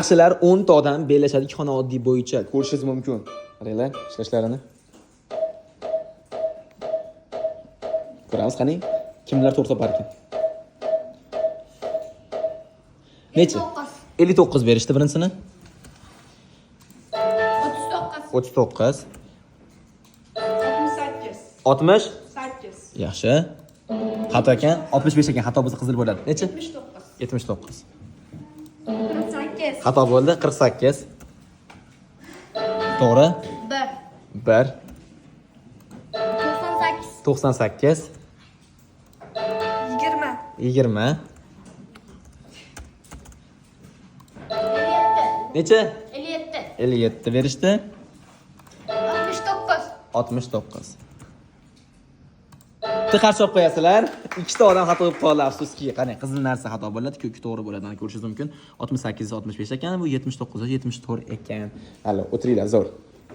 Yaxshilar 10 ta odam bellashadi xona oddiy bo'yicha ko'rishingiz mumkin. Qaranglar, ishlashlarini. Ko'ramiz qani? Kimlar to'g'ri topar ekan? Necha? 59 berishdi birinchisini. 39. 39. 68. 60. 8. Yaxshi. Xato ekan, 65 ekan. Xato bo'lsa qizil bo'ladi. Necha? 79. 79. 48. Xato bo'ldi, 48. To'g'ri? 1. 1. 98. 98. 20. 20. Necha? 57. 57 berishdi. 69. 69. Qarshi olib qo'yasizlar. Ikkita odam xato qilib qoldi, afsuski. Qani, qizil narsa xato bo'ladi, ko'ki to'g'ri bo'ladi. Mana ko'rishingiz mumkin. 68 65 ekan, bu 79 74 ekan. Hali o'tiringlar, zo'r.